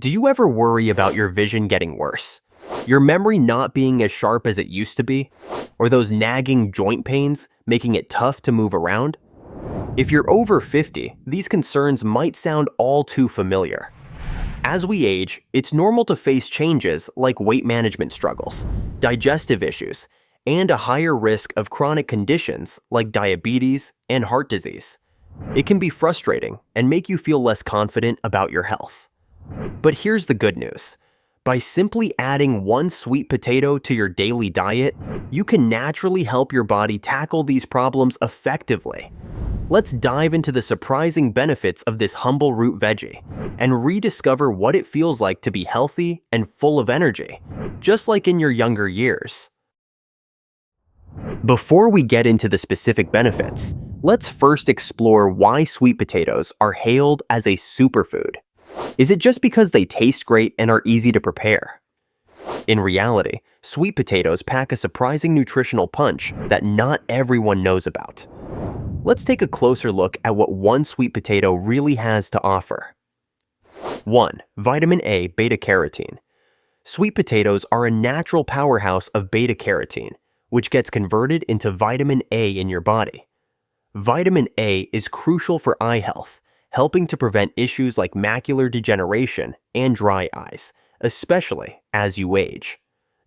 Do you ever worry about your vision getting worse? Your memory not being as sharp as it used to be? Or those nagging joint pains making it tough to move around? If you're over 50, these concerns might sound all too familiar. As we age, it's normal to face changes like weight management struggles, digestive issues, and a higher risk of chronic conditions like diabetes and heart disease. It can be frustrating and make you feel less confident about your health. But here's the good news. By simply adding one sweet potato to your daily diet, you can naturally help your body tackle these problems effectively. Let's dive into the surprising benefits of this humble root veggie and rediscover what it feels like to be healthy and full of energy, just like in your younger years. Before we get into the specific benefits, let's first explore why sweet potatoes are hailed as a superfood. Is it just because they taste great and are easy to prepare? In reality, sweet potatoes pack a surprising nutritional punch that not everyone knows about. Let's take a closer look at what one sweet potato really has to offer. 1. Vitamin A beta-carotene. Sweet potatoes are a natural powerhouse of beta-carotene, which gets converted into vitamin A in your body. Vitamin A is crucial for eye health, helping to prevent issues like macular degeneration and dry eyes, especially as you age.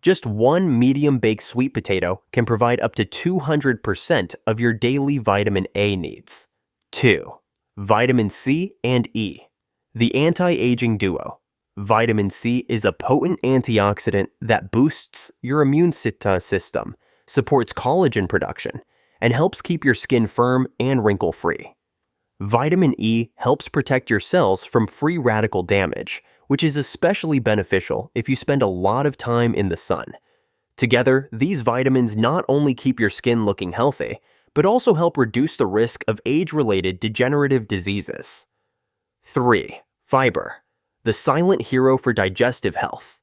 Just one medium-baked sweet potato can provide up to 200% of your daily vitamin A needs. 2. Vitamin C and E. The anti-aging duo. Vitamin C is a potent antioxidant that boosts your immune system, supports collagen production, and helps keep your skin firm and wrinkle-free. Vitamin E helps protect your cells from free radical damage, which is especially beneficial if you spend a lot of time in the sun. Together, these vitamins not only keep your skin looking healthy, but also help reduce the risk of age-related degenerative diseases. 3. Fiber. The silent hero for digestive health.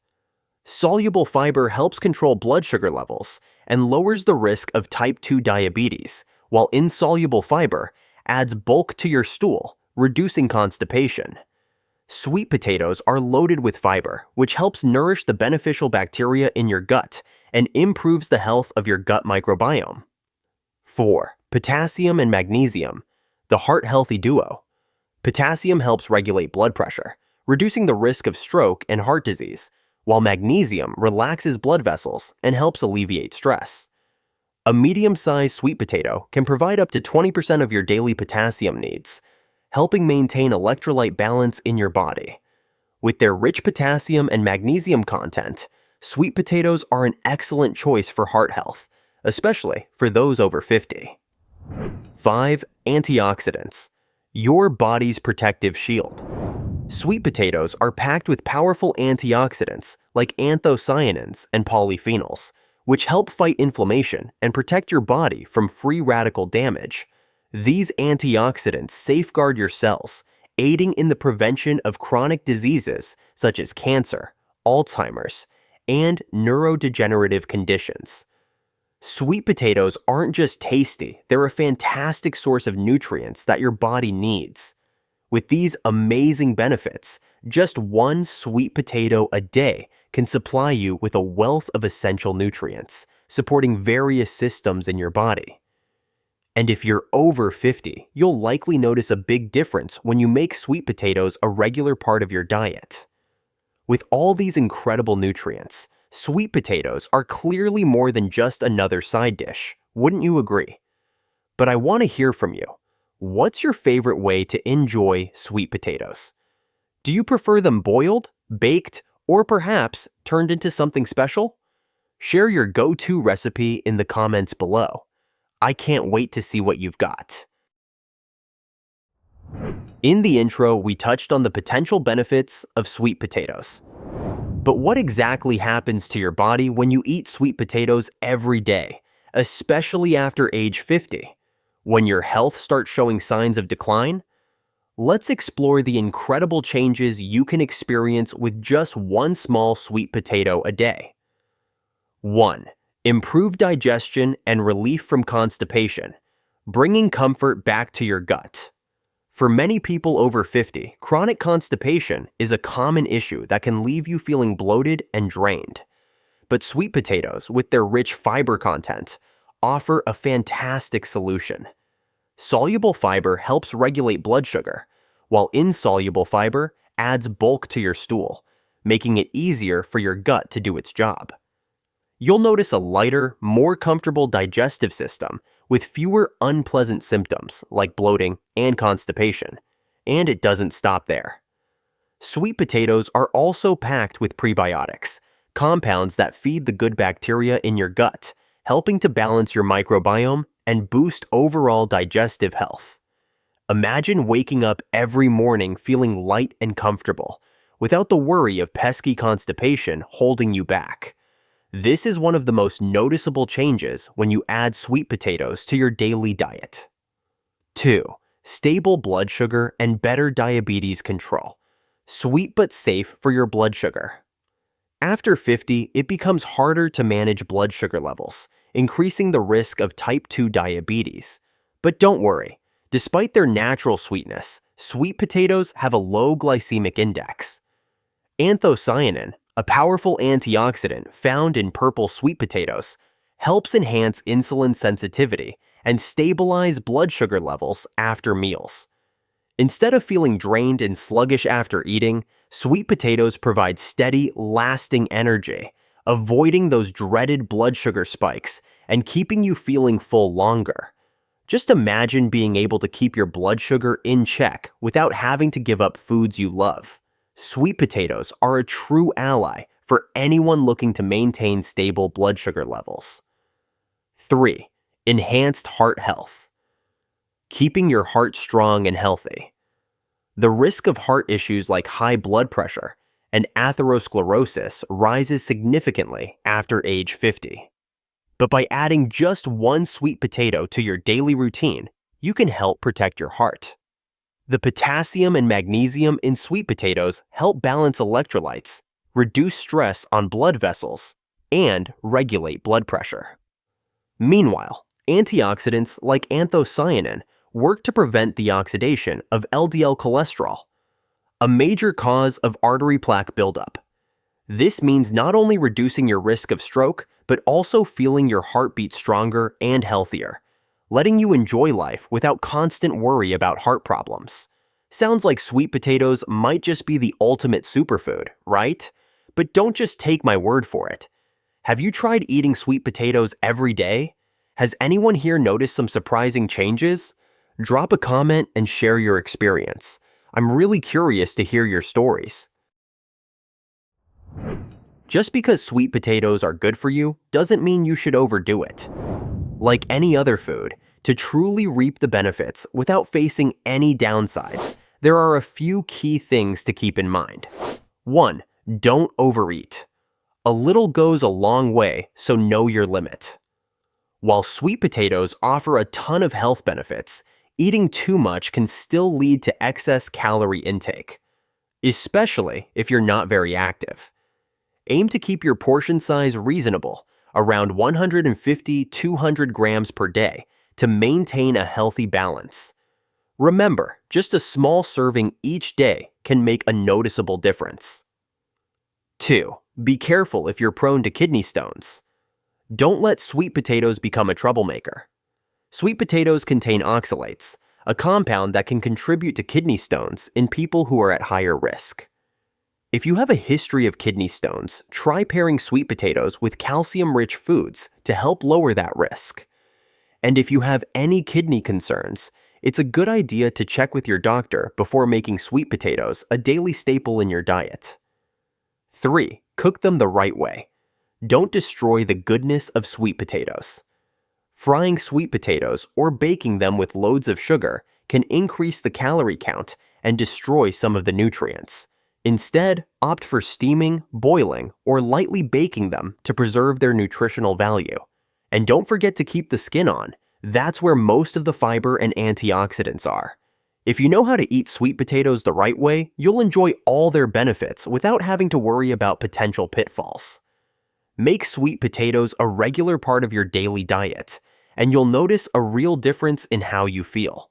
Soluble fiber helps control blood sugar levels and lowers the risk of type 2 diabetes, while insoluble fiber adds bulk to your stool, reducing constipation. Sweet potatoes are loaded with fiber, which helps nourish the beneficial bacteria in your gut and improves the health of your gut microbiome. 4. Potassium and magnesium, the heart-healthy duo. Potassium helps regulate blood pressure, reducing the risk of stroke and heart disease, while magnesium relaxes blood vessels and helps alleviate stress. A medium-sized sweet potato can provide up to 20% of your daily potassium needs, helping maintain electrolyte balance in your body. With their rich potassium and magnesium content, sweet potatoes are an excellent choice for heart health, especially for those over 50. 5. Antioxidants. Your body's protective shield. Sweet potatoes are packed with powerful antioxidants like anthocyanins and polyphenols, which help fight inflammation and protect your body from free radical damage. These antioxidants safeguard your cells, aiding in the prevention of chronic diseases such as cancer, Alzheimer's, and neurodegenerative conditions. Sweet potatoes aren't just tasty, they're a fantastic source of nutrients that your body needs. With these amazing benefits, just one sweet potato a day can supply you with a wealth of essential nutrients, supporting various systems in your body. And if you're over 50, you'll likely notice a big difference when you make sweet potatoes a regular part of your diet. With all these incredible nutrients, sweet potatoes are clearly more than just another side dish, wouldn't you agree? But I want to hear from you. What's your favorite way to enjoy sweet potatoes? Do you prefer them boiled, baked, or perhaps turned into something special? Share your go-to recipe in the comments below. I can't wait to see what you've got. In the intro, we touched on the potential benefits of sweet potatoes. But what exactly happens to your body when you eat sweet potatoes every day, especially after age 50? When your health starts showing signs of decline? Let's explore the incredible changes you can experience with just one small sweet potato a day. 1. Improved digestion and relief from constipation, bringing comfort back to your gut. For many people over 50, chronic constipation is a common issue that can leave you feeling bloated and drained. But sweet potatoes, with their rich fiber content, offer a fantastic solution. Soluble fiber helps regulate blood sugar, while insoluble fiber adds bulk to your stool, making it easier for your gut to do its job. You'll notice a lighter, more comfortable digestive system with fewer unpleasant symptoms like bloating and constipation. And it doesn't stop there. Sweet potatoes are also packed with prebiotics, compounds that feed the good bacteria in your gut, helping to balance your microbiome and boost overall digestive health. Imagine waking up every morning feeling light and comfortable, without the worry of pesky constipation holding you back. This is one of the most noticeable changes when you add sweet potatoes to your daily diet. 2. Stable blood sugar and better diabetes control. Sweet but safe for your blood sugar. After 50, it becomes harder to manage blood sugar levels, increasing the risk of type 2 diabetes. But don't worry, despite their natural sweetness, sweet potatoes have a low glycemic index. Anthocyanin, a powerful antioxidant found in purple sweet potatoes, helps enhance insulin sensitivity and stabilize blood sugar levels after meals. Instead of feeling drained and sluggish after eating, sweet potatoes provide steady, lasting energy, avoiding those dreaded blood sugar spikes and keeping you feeling full longer. Just imagine being able to keep your blood sugar in check without having to give up foods you love. Sweet potatoes are a true ally for anyone looking to maintain stable blood sugar levels. 3. Enhanced heart health. Keeping your heart strong and healthy. The risk of heart issues like high blood pressure and atherosclerosis rises significantly after age 50. But by adding just one sweet potato to your daily routine, you can help protect your heart. The potassium and magnesium in sweet potatoes help balance electrolytes, reduce stress on blood vessels, and regulate blood pressure. Meanwhile, antioxidants like anthocyanin work to prevent the oxidation of LDL cholesterol, a major cause of artery plaque buildup. This means not only reducing your risk of stroke, but also feeling your heartbeat stronger and healthier, letting you enjoy life without constant worry about heart problems. Sounds like sweet potatoes might just be the ultimate superfood, right? But don't just take my word for it. Have you tried eating sweet potatoes every day? Has anyone here noticed some surprising changes? Drop a comment and share your experience. I'm really curious to hear your stories. Just because sweet potatoes are good for you doesn't mean you should overdo it. Like any other food, to truly reap the benefits without facing any downsides, there are a few key things to keep in mind. 1. Don't overeat. A little goes a long way, so know your limit. While sweet potatoes offer a ton of health benefits, eating too much can still lead to excess calorie intake, especially if you're not very active. Aim to keep your portion size reasonable, around 150-200 grams per day, to maintain a healthy balance. Remember, just a small serving each day can make a noticeable difference. 2. Be careful if you're prone to kidney stones. Don't let sweet potatoes become a troublemaker. Sweet potatoes contain oxalates, a compound that can contribute to kidney stones in people who are at higher risk. If you have a history of kidney stones, try pairing sweet potatoes with calcium-rich foods to help lower that risk. And if you have any kidney concerns, it's a good idea to check with your doctor before making sweet potatoes a daily staple in your diet. 3. Cook them the right way. Don't destroy the goodness of sweet potatoes. Frying sweet potatoes or baking them with loads of sugar can increase the calorie count and destroy some of the nutrients. Instead, opt for steaming, boiling, or lightly baking them to preserve their nutritional value. And don't forget to keep the skin on. That's where most of the fiber and antioxidants are. If you know how to eat sweet potatoes the right way, you'll enjoy all their benefits without having to worry about potential pitfalls. Make sweet potatoes a regular part of your daily diet, and you'll notice a real difference in how you feel.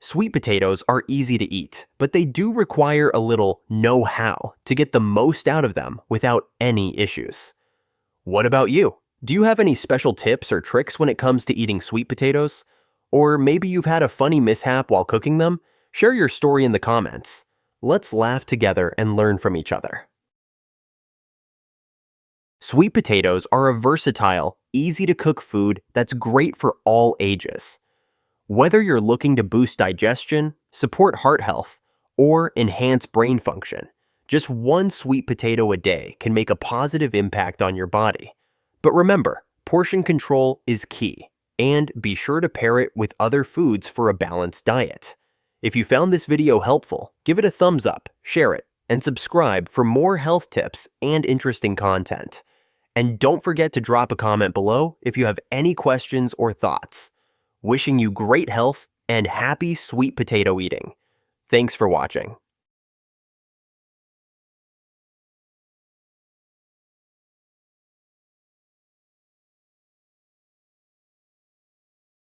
Sweet potatoes are easy to eat, but they do require a little know-how to get the most out of them without any issues. What about you? Do you have any special tips or tricks when it comes to eating sweet potatoes? Or maybe you've had a funny mishap while cooking them? Share your story in the comments. Let's laugh together and learn from each other. Sweet potatoes are a versatile, easy-to-cook food that's great for all ages. Whether you're looking to boost digestion, support heart health, or enhance brain function, just one sweet potato a day can make a positive impact on your body. But remember, portion control is key, and be sure to pair it with other foods for a balanced diet. If you found this video helpful, give it a thumbs up, share it, and subscribe for more health tips and interesting content. And don't forget to drop a comment below if you have any questions or thoughts. Wishing you great health and happy sweet potato eating. Thanks for watching.